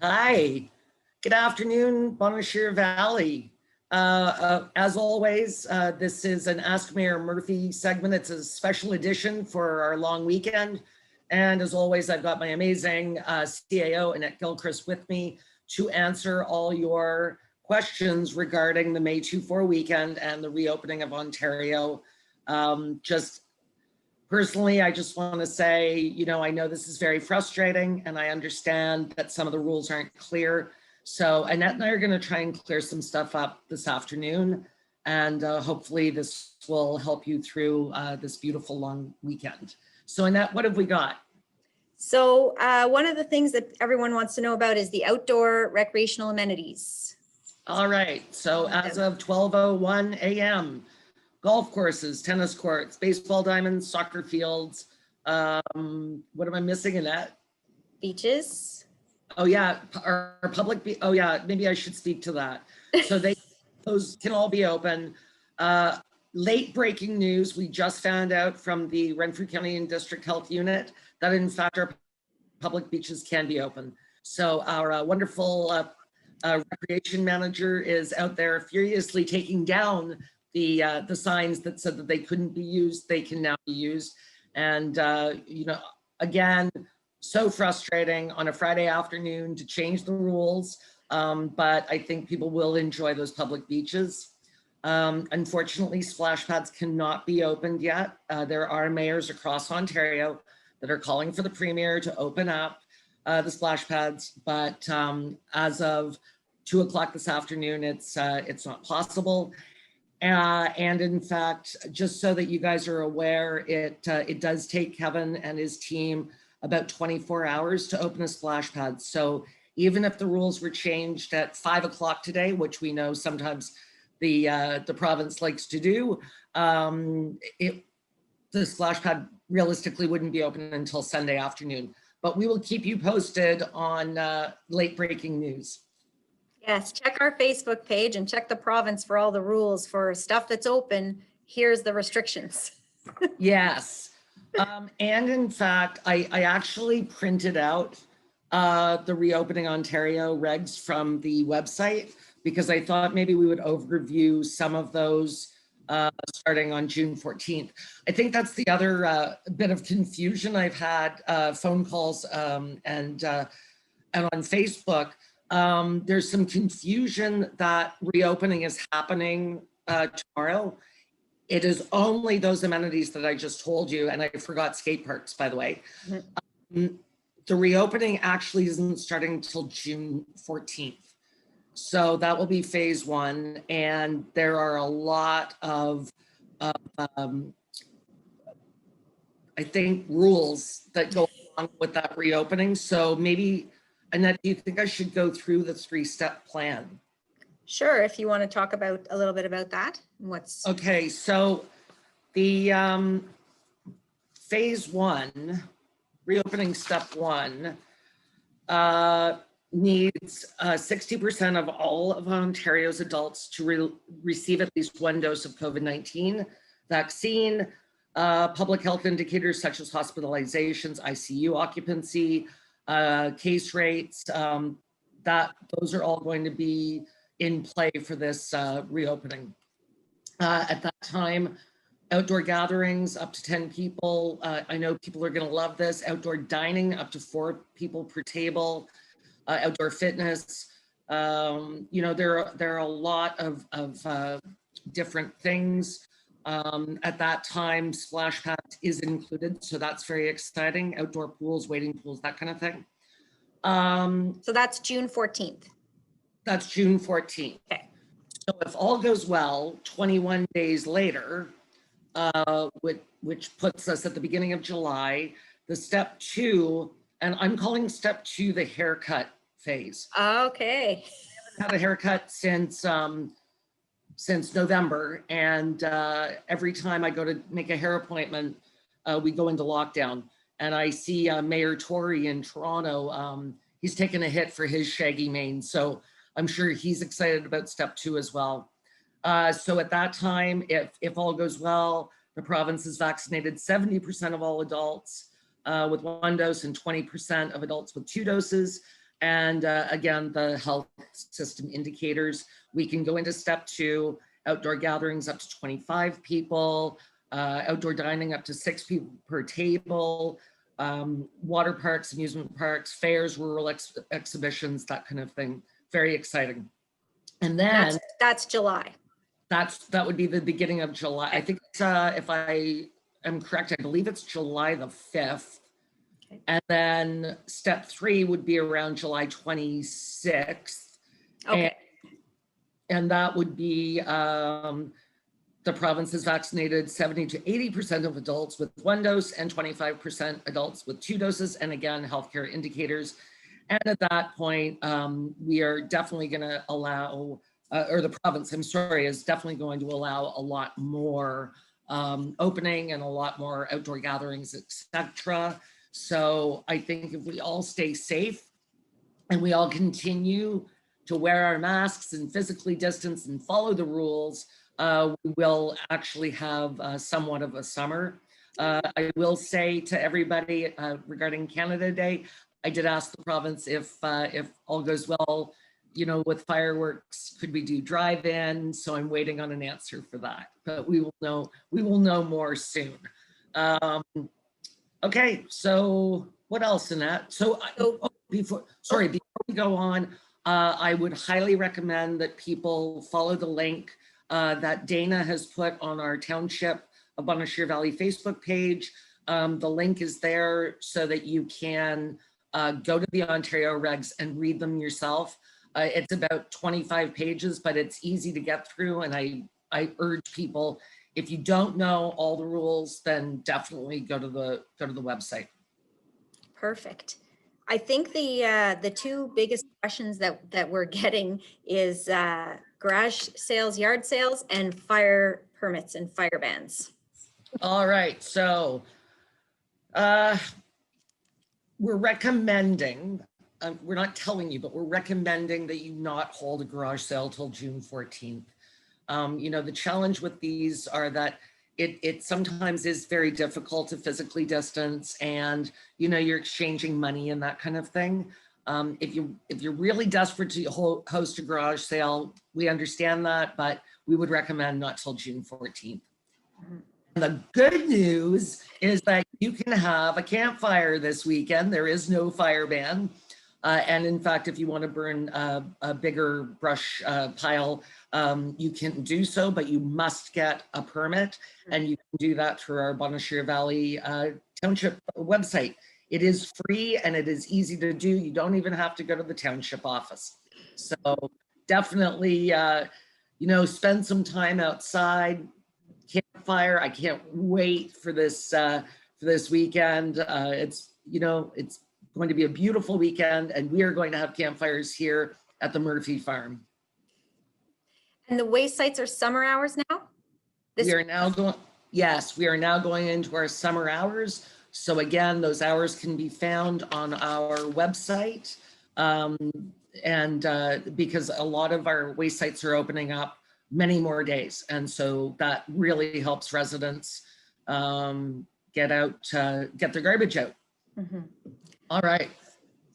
Hi, good afternoon, Bonachir Valley. As always, this is an Ask Mayor Murphy segment. It's a special edition for our long weekend. And as always, I've got my amazing CAO, Annette Gilchrist, with me to answer all your questions regarding the May 2-4 weekend and the reopening of Ontario. Personally, I just want to say, I know this is very frustrating and I understand that some of the rules aren't clear. So Annette and I are going to try and clear some stuff up this afternoon. And hopefully this will help you through this beautiful long weekend. So Annette, what have we got? So one of the things that everyone wants to know about is the outdoor recreational amenities. All right. So as of 12:01 a.m., golf courses, tennis courts, baseball diamonds, soccer fields. What am I missing in that? Beaches. Oh yeah, our public, oh yeah, maybe I should speak to that. So those can all be open. Late breaking news, we just found out from the Renfrew County and District Health Unit that in fact our public beaches can be open. So our wonderful recreation manager is out there furiously taking down the signs that said that they couldn't be used. They can now be used. And, again, so frustrating on a Friday afternoon to change the rules. But I think people will enjoy those public beaches. Unfortunately, splash pads cannot be opened yet. There are mayors across Ontario that are calling for the premier to open up the splash pads. But as of 2 o'clock this afternoon, it's not possible. And in fact, just so that you guys are aware, it does take Kevin and his team about 24 hours to open a splash pad. So even if the rules were changed at 5 o'clock today, which we know sometimes the province likes to do, the splash pad realistically wouldn't be open until Sunday afternoon. But we will keep you posted on late breaking news. Yes, check our Facebook page and check the province for all the rules for stuff that's open. Here's the restrictions. Yes. And in fact, I actually printed out the Reopening Ontario regs from the website because I thought maybe we would overview some of those starting on June 14th. I think that's the other bit of confusion I've had, phone calls and on Facebook. There's some confusion that reopening is happening tomorrow. It is only those amenities that I just told you, and I forgot skate parks, by the way. Mm-hmm. The reopening actually isn't starting until June 14th. So that will be phase one, and there are a lot of I think, rules that go along with that reopening. So maybe, Annette, do you think I should go through the 3-step plan? Sure, if you want to talk about a little bit about that. What's okay? So the phase one, reopening step one, needs 60% of all of Ontario's adults to receive at least one dose of COVID-19 vaccine. Public health indicators such as hospitalizations, ICU occupancy, case rates, those are all going to be in play for this reopening. At that time, outdoor gatherings up to 10 people. I know people are going to love this. Outdoor dining up to 4 people per table. Outdoor fitness. There are a lot of different things. At that time, splash pads is included, so that's very exciting. Outdoor pools, wading pools, that kind of thing. So that's June 14th. That's June 14th. Okay. So if all goes well, 21 days later, which puts us at the beginning of July, the step 2, and I'm calling step 2 the haircut phase. Okay. I haven't had a haircut since November, and every time I go to make a hair appointment, we go into lockdown. And I see Mayor Tory in Toronto. He's taken a hit for his shaggy mane, so I'm sure he's excited about step 2 as well. So at that time, if all goes well, the province has vaccinated 70% of all adults with 1 dose and 20% of adults with 2 doses. And again, the health system indicators. We can go into step 2, outdoor gatherings up to 25 people, outdoor dining up to 6 people per table, water parks, amusement parks, fairs, rural exhibitions, that kind of thing. Very exciting. And then That's July. that would be the beginning of July. I think if I am correct, I believe it's July the 5th. Okay. And then step 3 would be around July 26th. Okay. And that would be the province has vaccinated 70 to 80% of adults with 1 dose and 25% adults with 2 doses. And again, healthcare indicators. And at that point, we are definitely going to allow, or the province, I'm sorry, is definitely going to allow a lot more opening and a lot more outdoor gatherings, etc. So I think if we all stay safe and we all continue to wear our masks and physically distance and follow the rules, we will actually have somewhat of a summer. I will say to everybody regarding Canada Day, I did ask the province if all goes well, you know, with fireworks, could we do drive-in? So I'm waiting on an answer for that, but we will know more soon. Okay, so what else in that? So before we go on, I would highly recommend that people follow the link that Dana has put on our Township of Bonnechere Valley Facebook page. The link is there so that you can go to the Ontario regs and read them yourself. It's about 25 pages, but it's easy to get through. And I urge people, if you don't know all the rules, then definitely go to the website. Perfect. I think the 2 biggest questions that we're getting is garage sales, yard sales, and fire permits and fire bans. All right, so we're recommending, we're not telling you, but we're recommending that you not hold a garage sale till June 14th. You know, the challenge with these are that it sometimes is very difficult to physically distance, and you know, you're exchanging money and that kind of thing. If you're really desperate to host a garage sale, we understand that, but we would recommend not till June 14th. And the good news is that you can have a campfire this weekend. There is no fire ban. And in fact, if you want to burn a bigger brush pile, you can do so, but you must get a permit, and you can do that through our Bonnechere Valley Township website. It is free and it is easy to do. You don't even have to go to the township office. So definitely, you know, spend some time outside, campfire. I can't wait for this weekend. It's, you know, it's going to be a beautiful weekend, and we are going to have campfires here at the Murphy Farm. And the waste sites are summer hours now? We are now going into our summer hours. So again, those hours can be found on our website. Because a lot of our waste sites are opening up many more days. And so that really helps residents get their garbage out. Mm-hmm. All right.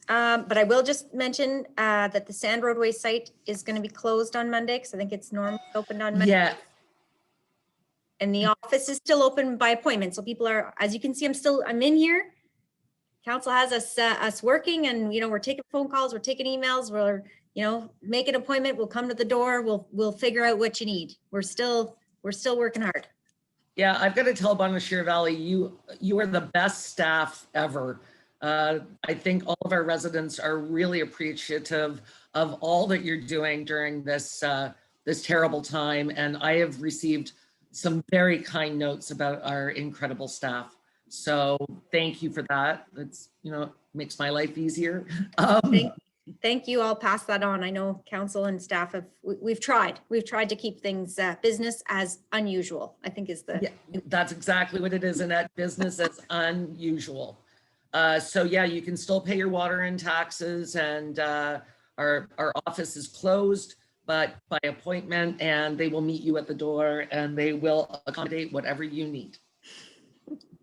But I will just mention that the Sand Roadway site is going to be closed on Monday, because I think it's normally opened on Monday. Yeah. And the office is still open by appointment. So people are, as you can see, I'm in here. Council has us working, and, you know, we're taking phone calls, we're taking emails, we're, you know, make an appointment. We'll come to the door. We'll figure out what you need. We're still working hard. Yeah, I've got to tell Bonnechere Valley, you are the best staff ever. I think all of our residents are really appreciative of all that you're doing during this terrible time. And I have received some very kind notes about our incredible staff. So thank you for that. That's, you know, makes my life easier. Thank you. I'll pass that on. I know council and staff we've tried to keep things business as unusual, I think is the. Yeah, that's exactly what it is, Annette. Business as unusual. So yeah, you can still pay your water and taxes, and our office is closed, but by appointment, and they will meet you at the door, and they will accommodate whatever you need,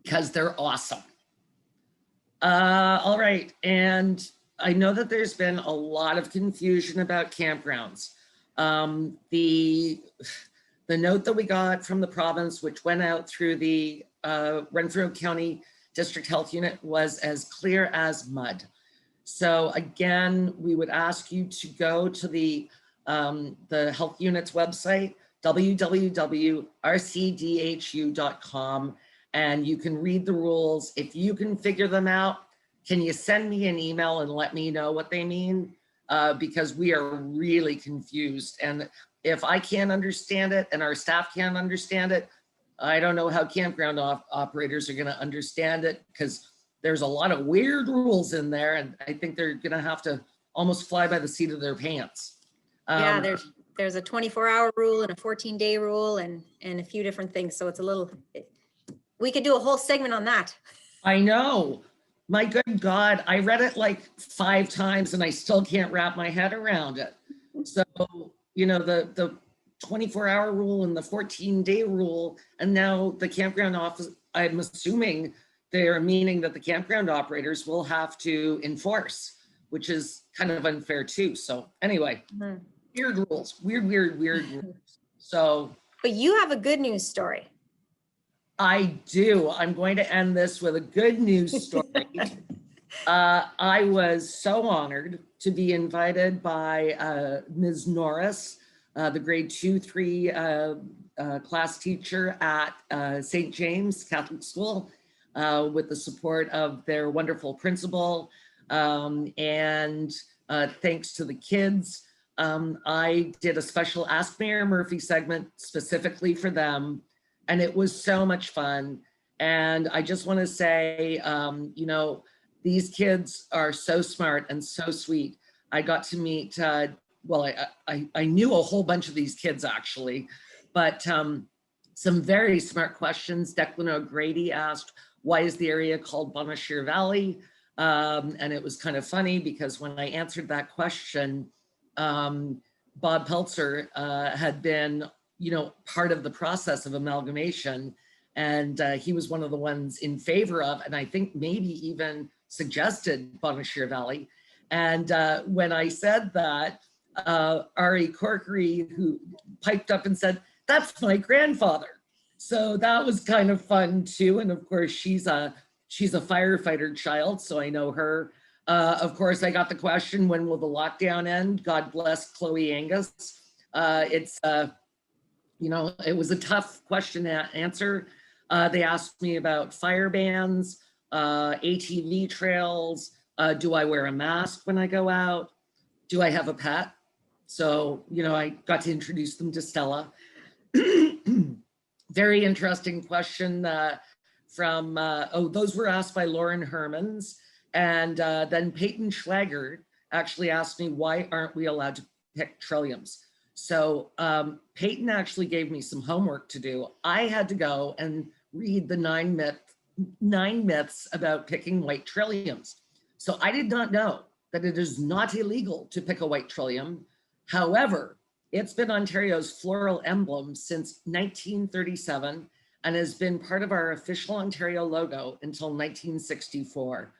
because they're awesome. All right, and I know that there's been a lot of confusion about campgrounds. The note that we got from the province, which went out through the Renfrew County District Health Unit, was as clear as mud. So again, we would ask you to go to the health unit's website, www.rcdhu.com, and you can read the rules. If you can figure them out, can you send me an email and let me know what they mean? Because we are really confused. And if I can't understand it and our staff can't understand it, I don't know how campground operators are going to understand it, because there's a lot of weird rules in there. And I think they're going to have to almost fly by the seat of their pants. Yeah, there's a 24-hour rule and a 14-day rule and a few different things. So it's a little, we could do a whole segment on that. I know. My good God, I read it like 5 times and I still can't wrap my head around it. So, you know, the 24-hour rule and the 14-day rule, and now the campground office, I'm assuming they're meaning that the campground operators will have to enforce, which is kind of unfair too. So anyway, weird rules, weird rules. So. But you have a good news story. I do. I'm going to end this with a good news story. I was so honored to be invited by Ms. Norris, the grade 2-3 class teacher at St. James Catholic School, with the support of their wonderful principal. And thanks to the kids, I did a special Ask Mayor Murphy segment specifically for them. And it was so much fun. And I just want to say, you know, these kids are so smart and so sweet. I got to meet, well, I knew a whole bunch of these kids actually, but some very smart questions. Declan O'Grady asked, why is the area called Bonashir Valley? And it was kind of funny because when I answered that question, Bob Peltzer had been, you know, part of the process of amalgamation. And he was one of the ones in favor of, and I think maybe even suggested Bonashir Valley. And when I said that, Ari Corkery, who piped up and said, that's my grandfather. So that was kind of fun too. And of course, she's a firefighter child, so I know her. Of course, I got the question, when will the lockdown end? God bless Chloe Angus. You know, it was a tough question to answer. They asked me about fire bans, ATV trails. Do I wear a mask when I go out? Do I have a pet? So, you know, I got to introduce them to Stella. Very interesting question from, those were asked by Lauren Hermans. And then Peyton Schlager actually asked me, why aren't we allowed to pick trilliums? So Peyton actually gave me some homework to do. I had to go and read the 9 myths about picking white trilliums. So I did not know that it is not illegal to pick a white trillium. However, it's been Ontario's floral emblem since 1937 and has been part of our official Ontario logo until 1964.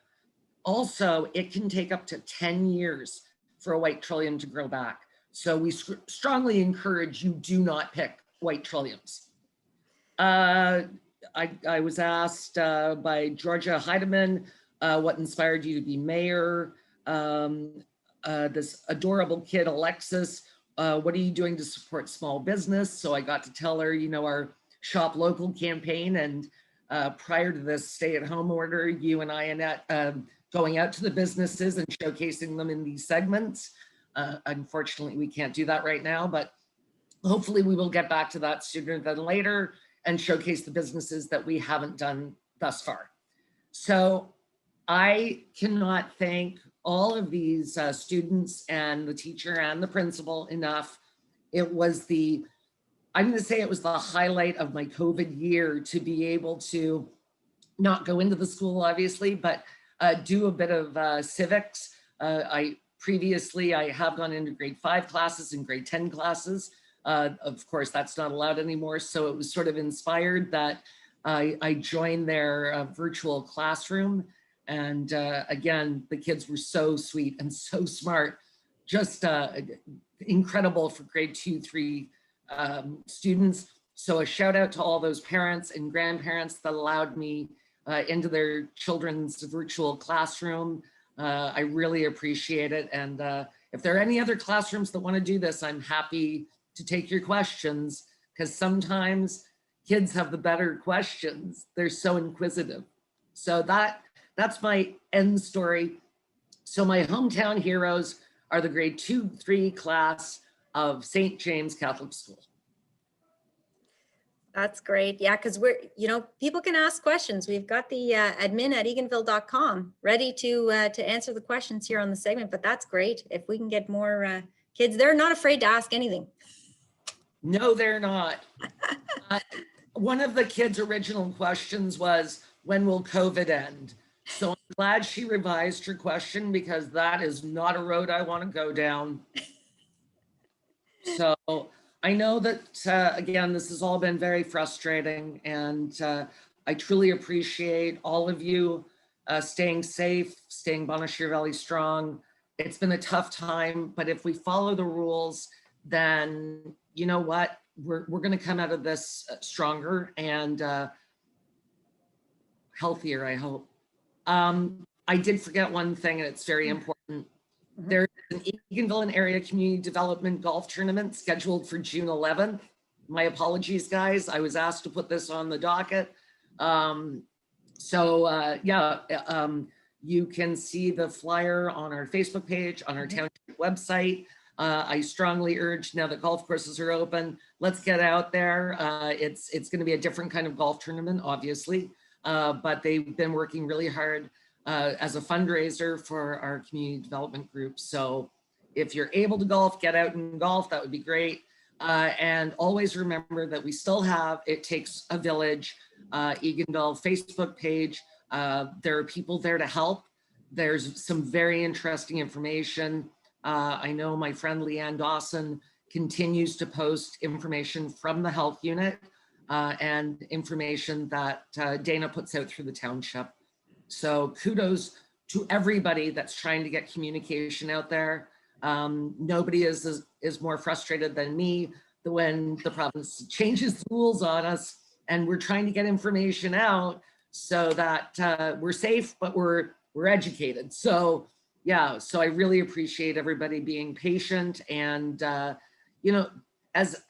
Also, it can take up to 10 years for a white trillium to grow back. So we strongly encourage you do not pick white trilliums. I was asked by Georgia Heidemann, what inspired you to be mayor? This adorable kid, Alexis, what are you doing to support small business? So I got to tell her, you know, our Shop Local campaign. And prior to this stay-at-home order, you and I, Annette, going out to the businesses and showcasing them in these segments. Unfortunately, we can't do that right now, but hopefully we will get back to that sooner than later and showcase the businesses that we haven't done thus far. So I cannot thank all of these students and the teacher and the principal enough. It was I'm going to say it was the highlight of my COVID year to be able to not go into the school, obviously, but do a bit of civics. Previously, I have gone into grade 5 classes and grade 10 classes. Of course, that's not allowed anymore. So it was sort of inspired that I joined their virtual classroom. And again, the kids were so sweet and so smart, just incredible for grade 2, 3 students. So a shout out to all those parents and grandparents that allowed me into their children's virtual classroom. I really appreciate it. And if there are any other classrooms that want to do this, I'm happy to take your questions, because sometimes kids have the better questions. They're so inquisitive. So that's my end story. So my hometown heroes are the grade 2, 3 class of St. James Catholic School. That's great. Yeah, because we're, people can ask questions. We've got the admin at eganville.com ready to answer the questions here on the segment, but that's great. If we can get more kids, they're not afraid to ask anything. No, they're not. One of the kids' original questions was, when will COVID end? So I'm glad she revised her question, because that is not a road I want to go down. So I know that, again, this has all been very frustrating, and I truly appreciate all of you staying safe, staying Bonnechere Valley strong. It's been a tough time, but if we follow the rules, then you know what? We're going to come out of this stronger and healthier, I hope. I did forget one thing, and it's very important. There's an Eganville and Area Community Development Golf Tournament scheduled for June 11th. My apologies, guys. I was asked to put this on the docket. You can see the flyer on our Facebook page, on our township website. I strongly urge, now that golf courses are open, let's get out there. It's going to be a different kind of golf tournament, obviously, but they've been working really hard as a fundraiser for our community development group. So if you're able to golf, get out and golf, that would be great. And always remember that we still have It Takes a Village, Eganville Facebook page. There are people there to help. There's some very interesting information. I know my friend Leanne Dawson continues to post information from the health unit and information that Dana puts out through the township. So kudos to everybody that's trying to get communication out there. Nobody is more frustrated than me when the province changes the rules on us, and we're trying to get information out so that we're safe, but we're educated. So yeah, so I really appreciate everybody being patient and as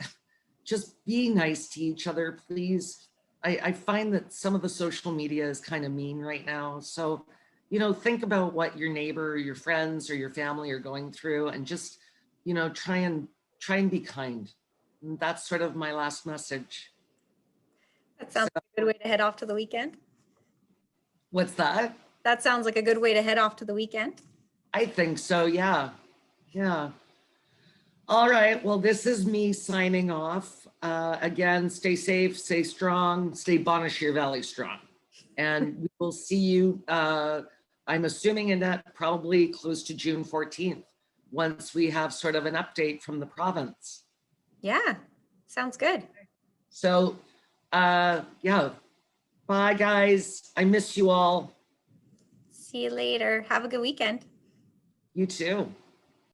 just be nice to each other, please. I find that some of the social media is kind of mean right now. So, think about what your neighbor or your friends or your family are going through, and just, try and be kind. And that's sort of my last message. That sounds like a good way to head off to the weekend. What's that? That sounds like a good way to head off to the weekend. I think so, yeah. Yeah. All right, well, this is me signing off. Again, stay safe, stay strong, stay Bonnechere Valley strong. And we will see you, I'm assuming in that probably close to June 14th, once we have sort of an update from the province. Yeah, sounds good. So, yeah, bye guys. I miss you all. See you later. Have a good weekend. You too.